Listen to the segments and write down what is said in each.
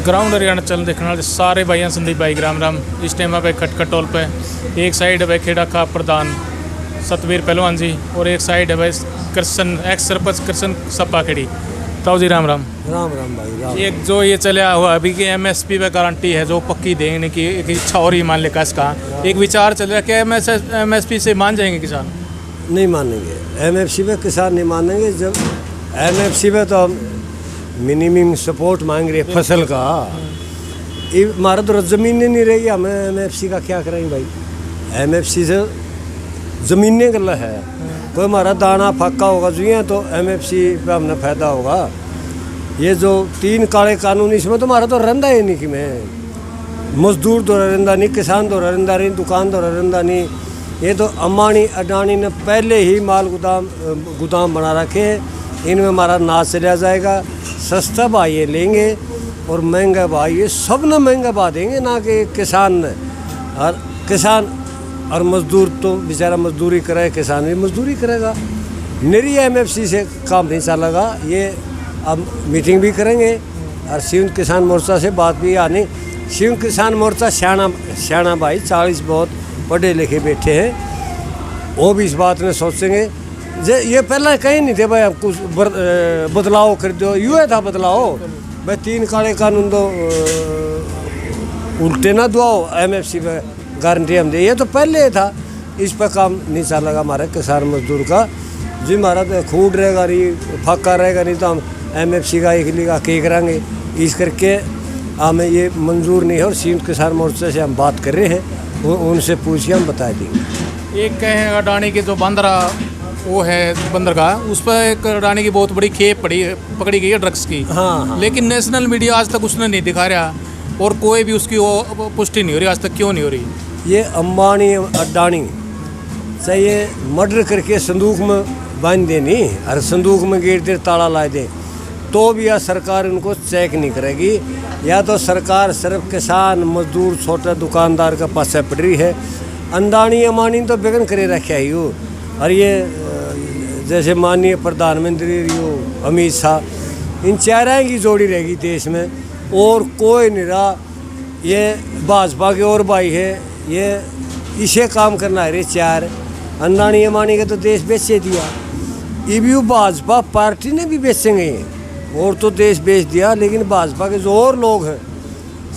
Ground Haryana चल देखने वाले सारे भाइयों संदीप भाई राम इस टाइम पे खटखट टोल पे एक साइड है भाई खेड़ा का प्रधान सतवीर पहलवान जी और एक साइड है भाई कृष्ण एक्स सरपंच कृष्ण सप्पा खेड़ी। ताऊ जी राम भाई राम। एक जो ये चला हुआ अभी की एमएसपी पे गारंटी है जो पक्की देने की एक इच्छा और ही मान ले इसका एक विचार चल रहा है कि एमएसपी से मान जाएंगे किसान? नहीं मानेंगे, एमएफसी पे किसान नहीं मानेंगे। जब एमएफसी पे तो मिनिमम सपोर्ट मांग रहे फसल का, हमारा तो ज़मीनें नहीं रहेगी, हमें एमएफसी का क्या करेंगे भाई? एमएफसी से ज़मीनें गला है, कोई हमारा दाना पक्का होगा जो तो एमएफसी पे हमने फ़ायदा होगा। ये जो 3 काले कानून इसमें तो हमारा तो रंदा ही नहीं कि मैं मजदूर दो रंदा नहीं, किसान दो रंदा नहीं, दुकान दो रंदा नहीं। ये तो अम्बानी अडानी ने पहले ही माल गोदाम बना रखे हैं, इनमें हमारा नाश चला जाएगा। सस्ता भाई ये लेंगे और महंगा भाई ये सब ने महंगा भाव देंगे, ना कि किसान ने। और किसान और मजदूर तो बेचारा मजदूरी करे, किसान भी मजदूरी करेगा। मेरी एमएफसी से काम नहीं चलेगा। ये अब मीटिंग भी करेंगे और संयुक्त किसान मोर्चा से बात भी आनी। संयुक्त किसान मोर्चा श्याणा भाई 40 बहुत पढ़े लिखे बैठे हैं, वो भी इस बात में सोचेंगे। ये पहले कहीं नहीं थे भाई आप कुछ बदलाव कर दो, यूँ था बदलाव भाई 3 काले कानून दो उल्टे ना दुआओ, एमएफसी पे गारंटी हम दे। ये तो पहले था, इस पर काम नहीं चलेगा हमारे किसान मजदूर का। जी हमारा तो खूड रहेगा नहीं, फाका रहेगा नहीं, तो हम एमएफसी का एक लिखा के करेंगे। इस करके हमें ये मंजूर नहीं है और संयुक्त किसान मोर्चे से हम बात कर रहे हैं, वो उनसे पूछिए हम बता देंगे। एक कहें अडानी के जो बंदरा वो है बंदरगाह, उस पर एक अडानी की बहुत बड़ी खेप पकड़ी गई है ड्रग्स की। हाँ। लेकिन नेशनल मीडिया आज तक उसने नहीं दिखा रहा और कोई भी उसकी वो पुष्टि नहीं हो रही आज तक। क्यों नहीं हो रही? ये अम्बानी अडानी चाहिए मर्डर करके संदूक में बांध देनी और संदूक में गेट दे ताला ला दे, तो भी यह सरकार उनको चेक नहीं करेगी। या तो सरकार सिर्फ किसान मजदूर छोटा दुकानदार का पासे पड़ रही है। अंडानी अम्बानी तो बेगन करे रखे ही हो। और ये जैसे माननीय प्रधानमंत्री अमित शाह, इन चारों की जोड़ी रहेगी देश में और कोई नहीं रहा। ये भाजपा के और भाई है, ये इसे काम करना है रे चार। अंडानी अम्बानी का तो देश बेचे दिया, ये भी भाजपा पार्टी ने भी बेचेंगे और तो देश बेच दिया। लेकिन भाजपा के जो और लोग हैं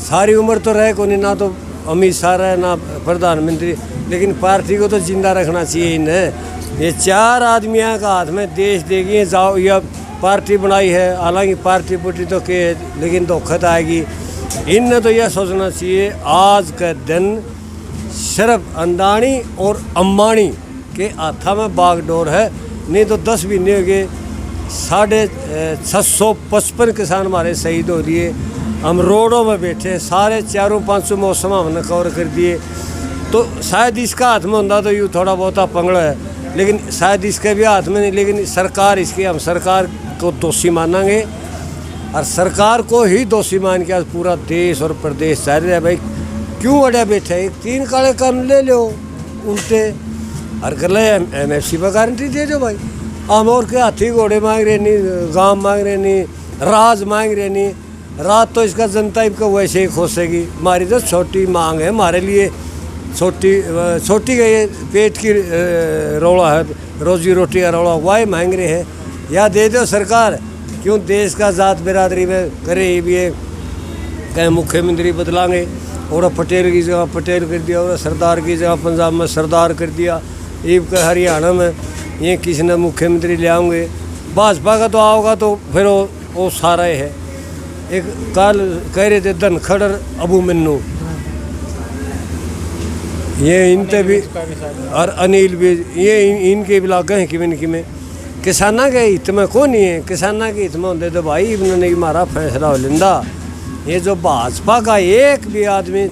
सारी उम्र तो रहे को नहीं, ना तो अमित शाह रहे ना प्रधानमंत्री, लेकिन पार्टी को तो जिंदा रखना चाहिए इन्हें। ये 4 आदमियों का हाथ में देश देगी जाओ, यह पार्टी बनाई है, हालांकि पार्टी पुटी तो के लेकिन धोखत आएगी। इनने तो यह सोचना चाहिए आज का दिन सिर्फ अंडानी और अम्बानी के हाथा में बागडोर है, नहीं तो 10 भी नहीं हो गए। 655 किसान हमारे शहीद हो दिए। हम रोडों में बैठे, सारे 400-500 मौसम हमने कवर कर दिए। तो शायद इसका हाथ में होता तो यूँ थोड़ा बहुत पंगड़ा है, लेकिन शायद इसके भी हाथ में नहीं। लेकिन सरकार इसकी, हम सरकार को दोषी मानेंगे और सरकार को ही दोषी मान के आज पूरा देश और प्रदेश चाह रहा है भाई क्यों अड़े बैठे। एक 3 काले कानून ले लो उल्टे और कर ले एमएफसी पर गारंटी दे दो भाई। हम और के हाथी घोड़े मांग रहे नहीं, गांव मांग रहे नहीं, राज मांग रहे नहीं। रात तो इसका जनता को वैसे ही खोसेगी। हमारी तो छोटी मांग है, हमारे लिए छोटी गई पेट की रौला है, रोजी रोटी का रौला, वही मांग रहे हैं। या दे दो सरकार, क्यों देश का जात बिरादरी में करे ही भी है। कहीं मुख्यमंत्री बदलाएंगे और पटेल की जगह पटेल कर दिया और सरदार की जगह पंजाब में सरदार कर दिया। ईब का हरियाणा में ये किसी ने मुख्यमंत्री ले आएंगे। भाजपा का तो आओगा तो फिर वो सारा ही है। एक कल कह रहे थे धनखड़ अबू मन्नू, ये इनते भी और अनिल भी, ये इनके भी लागे हैं कि में किसाना के हित में कौन नहीं है। किसाना के हित में होते तो भाई इन्होंने हमारा फैसला हो लेंदा। ये जो भाजपा का एक भी आदमी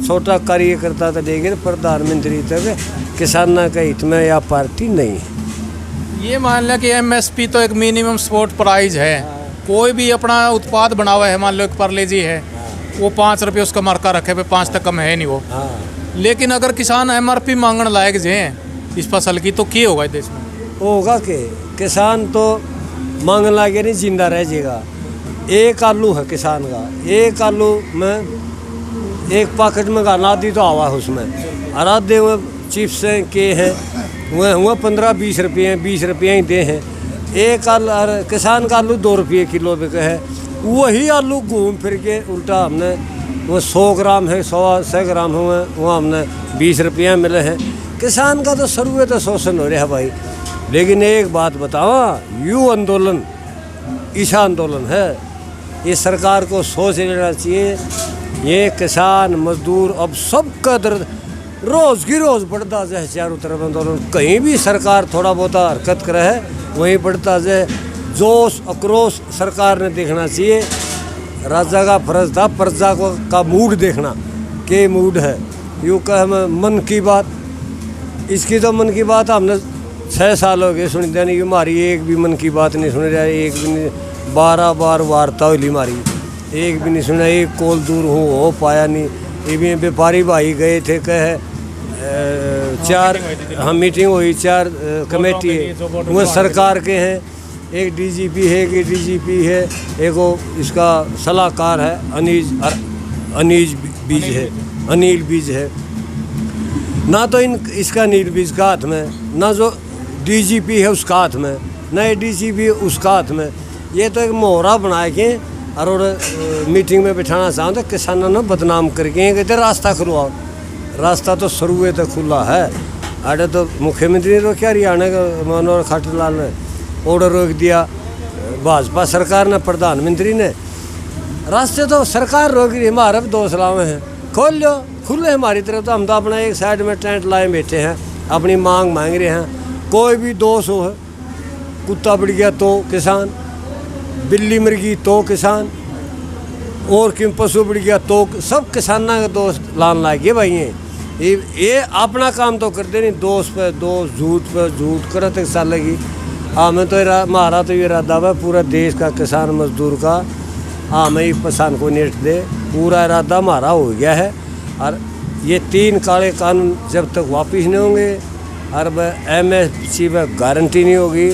छोटा कार्यकर्ता तो लेकिन प्रधानमंत्री तक किसाना के हित में या पार्टी नहीं है। ये मान लिया कि एमएसपी तो एक मिनिमम सपोर्ट प्राइस है। कोई भी अपना उत्पाद बना हुआ है, मान लो एक पार्ले-जी है, वो 5 रुपये उसका मार्का रखे पे 5 तक कम है नहीं वो। लेकिन अगर किसान एमआरपी मांगने लायक जे इस फसल की तो क्या होगा देश में? होगा कि किसान तो मांगने लायक नहीं जिंदा रह जाएगा। एक आलू है किसान का, एक आलू में एक पैकेट में आधी तो आवा है उसमें, और आधे वो चिप्स के हैं वह 15-20 रुपये 20 रुपये ही दे हैं। एक आलू किसान का आलू 2 रुपये किलो बिके है। वही आलू घूम फिर के उल्टा हमने वो 100 ग्राम है 100 ग्राम हुए वहाँ हमने 20 रुपये मिले हैं। किसान का तो शुरू तो शोषण हो रहा है भाई। लेकिन एक बात बताओ, यू आंदोलन ईशा आंदोलन है, ये सरकार को सोच लेना चाहिए। ये किसान मजदूर अब सबका दर्द रोज़ की रोज़ बढ़ता जाए चारों तरफ आंदोलन। कहीं भी सरकार थोड़ा बहुत हरकत करे है वहीं बढ़ता जाए। जोश आक्रोश सरकार ने देखना चाहिए। राजा का फर्ज था प्रजा को का मूड देखना, के मूड है। यूँ कह मन की बात, इसकी तो मन की बात हमने 6 साल हो गए सुनी देनी कि हमारी एक भी मन की बात नहीं सुन रहा, एक भी नहीं। 12 बार वार्ता हुई हमारी, एक भी नहीं सुना, एक कॉल दूर हो पाया नहीं। ये भी व्यापारी भाई गए थे कहे 4 हाँ मीटिंग हुई, 4 कमेटी वो सरकार के हैं, एक डीजीपी है, एक डीजीपी है, एक वो इसका सलाहकार है अनिल बीज है। ना तो इसका अनिल बीज का हाथ में, ना जो डीजीपी है उसका हाथ में, ना ये डीजीपी उसका हाथ में। ये तो एक मोहरा बना के और मीटिंग में बिठाना चाहते तो किसानों ने बदनाम करके कहते रास्ता खुलवाओ। रास्ता तो शुरू तक खुला है। अरे तो मुख्यमंत्री ने रोका, हरियाणा का मनोहर खट्टर ने ऑर्डर रोक दिया, भाजपा सरकार ने प्रधानमंत्री ने। रास्ते तो सरकार रोक रही, हमारे भी 2 सलामें हैं, खोल लो, खुले हमारी तरफ। तो हम तो अपना एक साइड में टेंट लाए बैठे हैं, अपनी मांग मांग रहे हैं। कोई भी दोष हो, कुत्ता बढ़ गया तो किसान, बिल्ली मर गई तो किसान, और क्यों पशु बढ़ गया तो सब किसाना का दोष लान लागे भाई। ये अपना काम तो करते नहीं, दोष पे दोष, झूठ पे झूठ करते साल लगी। हमें तो हमारा तो ये इरादा है पूरा देश का किसान मजदूर का, हमें ही किसान को नेट दे, पूरा इरादा हमारा हो गया है। और ये 3 काले कानून जब तक वापिस नहीं होंगे और MSP में गारंटी नहीं होगी,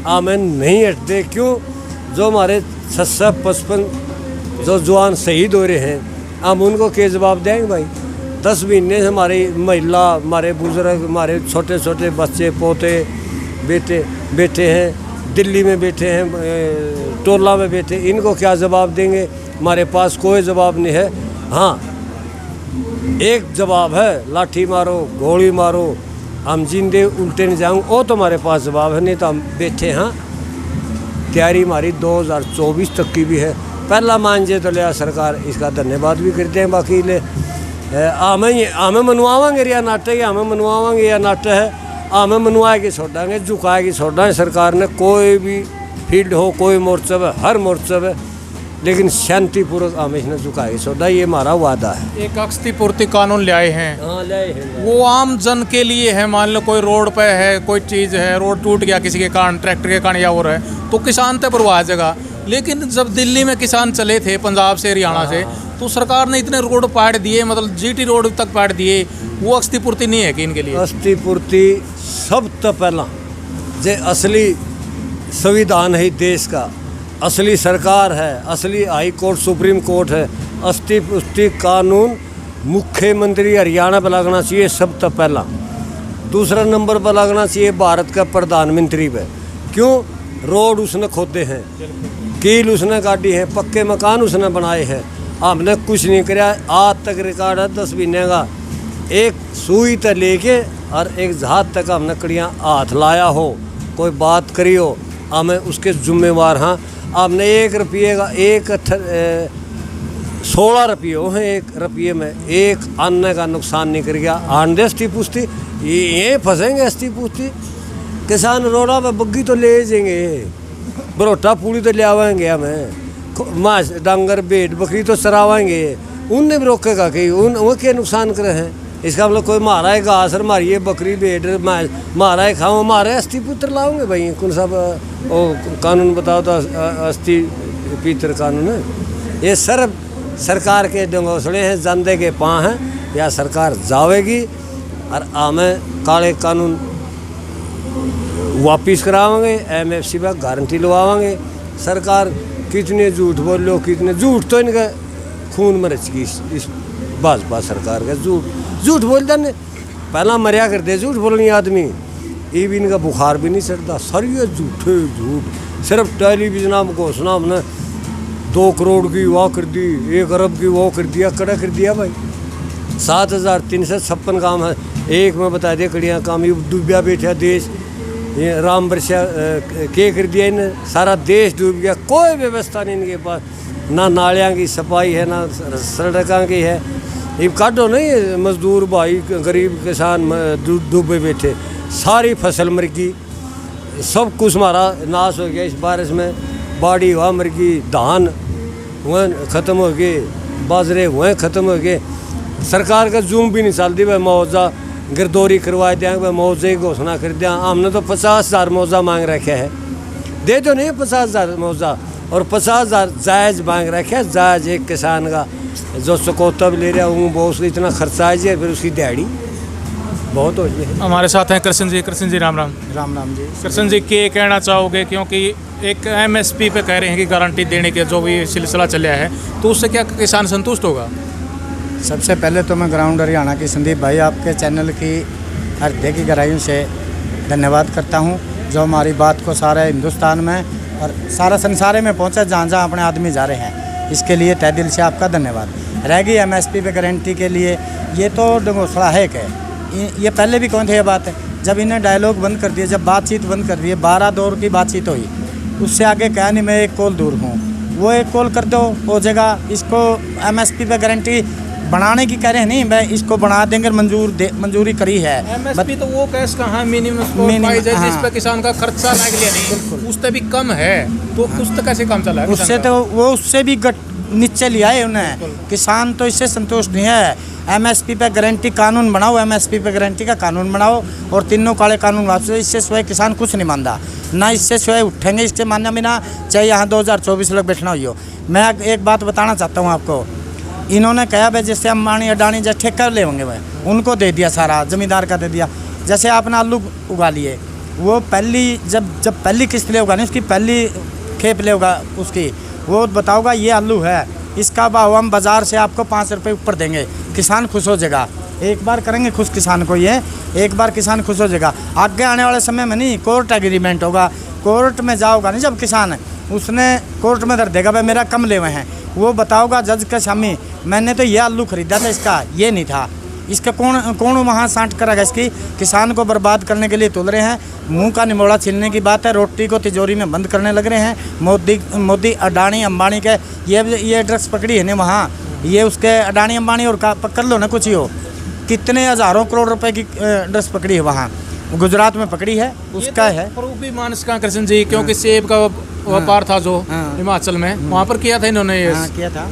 हमें नहीं हटते। क्यों? जो हमारे 655 जो जवान शहीद हो रहे हैं, हम उनको क्या जवाब देंगे भाई? 10 महीने से हमारी महिला, हमारे बुजुर्ग, हमारे छोटे छोटे बच्चे पोते बैठे हैं, दिल्ली में बैठे हैं, टोला में बैठे, इनको क्या जवाब देंगे? हमारे पास कोई जवाब नहीं है। हाँ, एक जवाब है, लाठी मारो, गोली मारो, हम जिंदे उल्टे नहीं जाएंगे, वो तो हमारे पास जवाब है। नहीं तो हम बैठे हैं, तैयारी हमारी 2024 तक की भी है। पहला मान जे तो लिया सरकार, इसका धन्यवाद भी करते हैं। बाकी ले हमें मनवावांगे या नाटक, हमें मनवावांगे या नाटक है, हमें मनवा के छोड़ांगे, झुका के छोड़ांगे। सरकार ने कोई भी फील्ड हो, कोई मोर्चा है, हर मोर्चा है, लेकिन शांतिपूर्वक हमेशा झुका के छोड़ा, ये हमारा वादा है। एक क्षतिपूर्ति कानून लाए हैं, हाँ लाए हैं, वो आम जन के लिए है। मान लो कोई रोड पे है, कोई चीज़ है, रोड टूट गया किसी के कारण, ट्रैक्टर के कारण या हो रहा है, तो किसान तक प्रवाह जगह। लेकिन जब दिल्ली में किसान चले थे पंजाब से हरियाणा से, तो सरकार ने इतने रोड पाड़ दिए, मतलब GT रोड तक पाड़ दिए, वो क्षतिपूर्ति नहीं है कि इनके लिए? क्षतिपूर्ति सब तो पहला जे असली संविधान है देश का, असली सरकार है, असली हाई कोर्ट सुप्रीम कोर्ट है, क्षतिपूर्ति कानून मुख्यमंत्री हरियाणा पर लगना चाहिए सब तो पहला। दूसरा नंबर पर लगना चाहिए भारत का प्रधानमंत्री पे। क्यों? रोड उसने खोदे हैं, कील उसने गाड़ी है, पक्के मकान उसने बनाए हैं, हमने कुछ नहीं कराया। आज तक रिकॉर्ड है 10 महीने का, एक सुई तक लेके और एक जहाज तक हमने कड़ियाँ हाथ लाया हो, कोई बात करी हो, हमें उसके जिम्मेवार। हाँ, हमने 1 रुपये का 16 रुपये हैं, 1 रुपये में 1 अन्न का नुकसान नहीं कर गया। आंधे अस्थि पूछती ये फंसेंगे, अस्थि पूछती किसान रोड़ा पे बग्गी तो ले जाएंगे, बरोटा पूरी तो ले आवेंगे, हमें मांस डांगर भेड़ बकरी तो चरावाएंगे, उनने भी रोकेगा कि वो क्या नुकसान करे हैं? इसका मतलब कोई मारा है घास और मारिए बकरी भेड़ मारा है खाओ, मारे अस्थि पुत्र लाओगे भाई? कौन सा वो कानून बताओ तो अस्थि पित्र कानून है? ये सब सरकार के डंगोसड़े हैं, जनते के पाँ हैं। या सरकार जावेगी और हमें काले कानून वापिस करावांगे, MSP पर गारंटी लवावांगे। सरकार कितने झूठ बोलो, कितने झूठ तो इनका खून में रच गई इस भाजपा सरकार का। झूठ बोलता नहीं, पहला मरिया करते झूठ बोलनी आदमी, ये भी इनका बुखार भी नहीं चढ़ता। सर ये झूठे झूठ, सिर्फ टेलीविजन में घोषणा हमने 2 करोड़ की वो कर दी, 1 अरब की वो कर दिया, कड़ा कर दिया भाई। 7,356 काम है, एक में बता दिया कड़िया काम, ये डूबिया बैठा देश, ये राम बरसा के कर दिया इन्हें, सारा देश डूब गया। कोई व्यवस्था नहीं इनके पास, ना नालियाँ की सफाई है, ना सड़कों की है। ये काटो नहीं, मजदूर भाई गरीब किसान डूबे बैठे, सारी फसल मर गई, सब कुछ हमारा नाश हो गया इस बारिश में। बाड़ी हुआ मर गई, धान वह ख़त्म हो गए, बाजरे वह ख़त्म हो गए। सरकार का जूम भी नहीं चलती भाई, मुआवजा गिरदौरी करवा दें भाई, मुआवजे की घोषणा कर दें। हमने तो 50,000 मुआवजा मांग रखे है, दे दो नहीं 50,000 मुआवजा, और 50,000 जायज़ मांग रखे है, जायज़ एक किसान का जो चकोता भी ले रहा हूँ वो उसको इतना खर्चा आ जाए, फिर उसकी दिहाड़ी बहुत हो जाए। हमारे साथ हैं कृष्ण जी, राम राम। राम राम जी। कृष्ण जी, क्या कहना चाहोगे, क्योंकि एक MSP पे कह रहे हैं कि गारंटी देने के जो भी सिलसिला चला है, तो उससे क्या किसान संतुष्ट होगा? सबसे पहले तो मैं ग्राउंड हरियाणा की संदीप भाई आपके चैनल की हृदय की गहराइयों से धन्यवाद करता हूं, जो हमारी बात को सारे हिंदुस्तान में और सारा संसार में पहुंचा, जहाँ जहाँ अपने आदमी जा रहे हैं, इसके लिए तहे दिल से आपका धन्यवाद। रहेगी MSP पे गारंटी के लिए, ये तो डंगोसड़ा है कि ये पहले भी कौन थे ये बात है, जब इन्हें डायलॉग बंद कर दिया, जब बातचीत बंद कर दिए, 12 दौर की बातचीत हुई, उससे आगे क्या नहीं, मैं 1 कॉल दूर हूँ, वो 1 कॉल कर दो हो जाएगा। इसको MSP पे गारंटी बनाने की कह रहे हैं, नहीं मैं इसको बना देंगे, मंजूरी करी है। MSP तो वो कैस कहाँ मिनिमम सपोर्ट प्राइस है, जिस पे किसान का खर्चा लग लिया नहीं, उससे भी कम है, तो उस तक कैसे काम चला है? उससे तो वो उससे भी नीचे लिया है उन्हें, किसान तो इससे संतुष्ट नहीं है। MSP पे गारंटी कानून बनाओ, MSP पे गारंटी का कानून बनाओ, और तीनों काले कानून वापस, इससे स्वयं किसान कुछ नहीं मानता, ना इससे स्वयं उठेंगे, इससे मानना बिना, चाहे यहाँ 2024 लोग बैठना हो। मैं एक बात बताना चाहता हूँ आपको, इन्होंने कहा भाई जैसे अंबानी अडानी जैसे ठेका ले होंगे भाई, उनको दे दिया, सारा ज़मींदार का दे दिया। जैसे आपने आलू उगा लिए, वो पहली जब पहली किस्त ले होगा नहीं, उसकी पहली खेप ले होगा उसकी, वो बताओगा ये आलू है, इसका भाव हम बाज़ार से आपको 5 रुपये ऊपर देंगे, किसान खुश हो जाएगा। एक बार करेंगे खुश किसान को, ये एक बार किसान खुश हो जाएगा। आगे आने वाले समय में नहीं, कोर्ट एग्रीमेंट होगा, कोर्ट में जाओगा नहीं, जब किसान उसने कोर्ट में दर देगा भाई मेरा कम ले हुए हैं, वो बताओगा जज के सामने मैंने तो ये आलू खरीदा था, इसका ये नहीं था, इसका कौन वहाँ सांट करेगा? इसकी किसान को बर्बाद करने के लिए तुल रहे हैं। मुंह का निमोड़ा छीनने की बात है, रोटी को तिजोरी में बंद करने लग रहे हैं। मोदी अडानी अंबानी के ये ड्रग्स पकड़ी है ना वहाँ, ये उसके अडानी अंबानी और का पकड़ लो ना, कुछ ही हो, कितने हज़ारों करोड़ रुपए की ड्रग्स पकड़ी है वहाँ, गुजरात में पकड़ी है, उसका है प्रूफ भी मानस का कृष्ण जी, क्योंकि सेब का व्यापार था जो हिमाचल में, वहाँ पर किया था इन्होंने, ये किया था,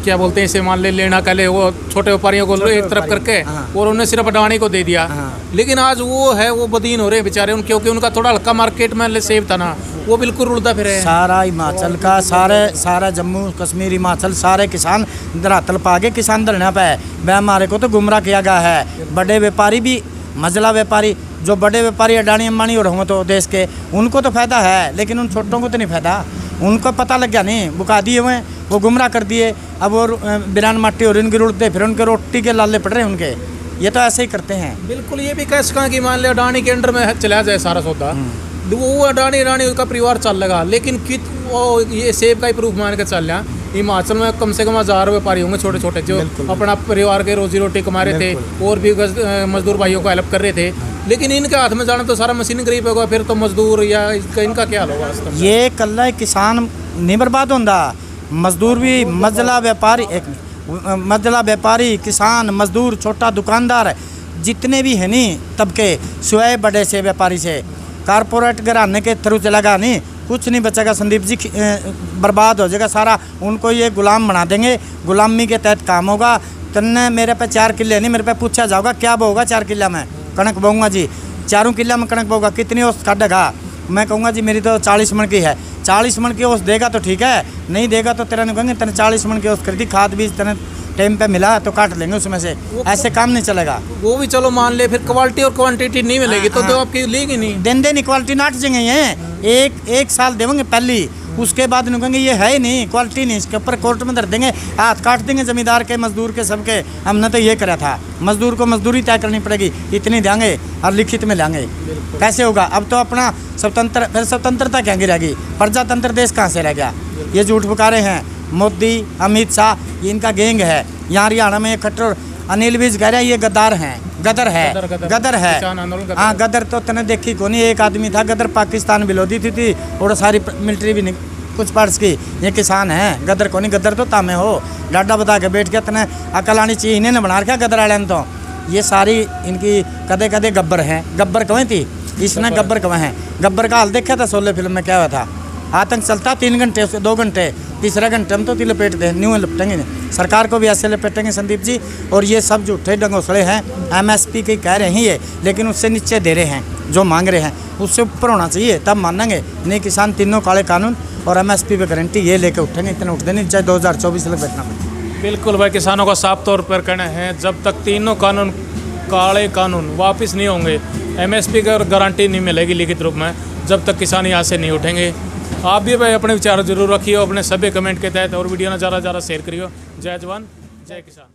क्या बोलते हैं इसे, मान ले लेना कले वो छोटे व्यापारियों को एक तरफ करके, और उन्हें सिर्फ अडानी को दे दिया। लेकिन आज वो है, वो बदीन हो रहे हैं बेचारे, क्योंकि उनका थोड़ा हल्का मार्केट में सेब था ना, वो बिल्कुल रुलता फिरे। सारा हिमाचल का, सारा जम्मू कश्मीर हिमाचल सारे किसान धरातल पा के किसान धरना पे है। वह हमारे को तो गुमराह किया गया है। बड़े व्यापारी भी, मजला व्यापारी, जो बड़े व्यापारी अडानी अंबानी और होंगे तो देश के, उनको तो फायदा है, लेकिन उन छोटों को तो नहीं फायदा। उनको पता लग गया नहीं, बुका दिए हुए, वो गुमराह कर दिए। अब वो बिरान माटी और इनकी रुड़ते, फिर उनके रोटी के लाले पड़ रहे हैं उनके, ये तो ऐसे ही करते हैं। बिल्कुल, ये भी कैसे कहा कि मान ले अडानी के अंडर में चला जाए सारा सौदा, वो अडानी का परिवार चल लगा, लेकिन वो ये सेब का ही प्रूफ मान के चल रहा, हिमाचल में कम से कम 1000 व्यापारी होंगे छोटे छोटे, जो अपना परिवार के रोजी रोटी कमा रहे थे, और भी मजदूर भाइयों को हेल्प कर रहे थे। लेकिन इनके हाथ में जाना तो सारा मशीन गरीब होगा, फिर तो मजदूर या इनका क्या हाल होगा? ये कल्ला किसान नहीं बर्बाद होता, मजदूर भी, मजला व्यापारी, किसान, मजदूर, छोटा दुकानदार, जितने भी है नहीं तबके, स्वयं बड़े से व्यापारी से कारपोरेट घराने के थ्रू चलेगा नहीं, कुछ नहीं बचेगा संदीप जी, बर्बाद हो जाएगा सारा। उनको ये गुलाम बना देंगे, गुलामी के तहत काम होगा। तन्ने मेरे पे 4 किले नहीं, मेरे पे पूछा जाओगा क्या बोगा 4 किला में कणक बोऊंगा जी, 4 किला में कणक बोगा, कितनी औसत काटेगा? मैं कहूँगा जी मेरी तो 40 मन की है, 40 मन की औसत देगा तो ठीक है, नहीं देगा तो तेरा नहीं कहेंगे तेने 40 मन की औसत कर दी, खाद बीज तेने टाइम पे मिला तो काट लेंगे उसमें से, ऐसे काम नहीं चलेगा। वो भी चलो मान ले, फिर क्वालिटी और क्वांटिटी नहीं मिलेगी तो आपकी लेगी नहीं, दिन क्वालिटी नाट जाएंगे ये, एक साल देंगे पहली, उसके बाद इन्होंने कहेंगे ये है ही नहीं, क्वालिटी नहीं, इसके ऊपर कोर्ट में धर देंगे, हाथ काट देंगे जमींदार के, मजदूर के, सबके। हमने तो ये करा था, मजदूर को मजदूरी तय करनी पड़ेगी, इतनी देंगे और लिखित में लेंगे। कैसे होगा? अब तो अपना स्वतंत्र, फिर स्वतंत्रता क्या गिरेगी? प्रजातंत्र देश कहाँ से रह गया? ये झूठ पुकारे हैं मोदी, अमित शाह, ये इनका गैंग है। यहाँ हरियाणा में खट्टर अनिल विज कह रहे हैं ये गद्दार हैं, गदर है, गदर है। हाँ, गदर तो तने देखी को नहीं। एक आदमी था गदर, पाकिस्तान विरोधी थी और सारी मिलिट्री भी नहीं कुछ पर्स की। ये किसान हैं, गदर को नहीं। गदर तो तामे हो, डाडा बता के बैठ के तने अकल आनी चाहिए। इन्हें बना रखा गदर वाले ने। तो ये सारी इनकी कदे कदे गब्बर हैं। गब्बर कवें थी, इसने गब्बर कवें हैं। गब्बर का हाल देखा था शोले फिल्म में, क्या हुआ था? आतंक चलता 3 घंटे, 2 घंटे, तीसरे घंटे में तो लपेट दे, न्यू लपेटेंगे। सरकार को भी ऐसे लपेटेंगे संदीप जी। और ये सब झूठे डंगोसड़े हैं। MSP की कह रहे हैं ये, लेकिन उससे नीचे दे रहे हैं, जो मांग रहे हैं उससे ऊपर होना चाहिए, तब मानेंगे। नहीं किसान तीनों काले कानून और MSP पे गारंटी ये लेके उठेंगे। इतने उठते नहीं, चाहे 2024 तक बैठना पड़े। बिल्कुल भाई, किसानों का साफ तौर पर कहना है जब तक तीनों कानून, काले कानून वापस नहीं होंगे, MSP का गारंटी नहीं मिलेगी लिखित रूप में, जब तक किसान यहाँ से नहीं उठेंगे। आप भी भाई अपने विचार जरूर रखिए अपने सभी कमेंट के तहत, और वीडियो ना ज़्यादा शेयर करिए। जय जवान जय किसान।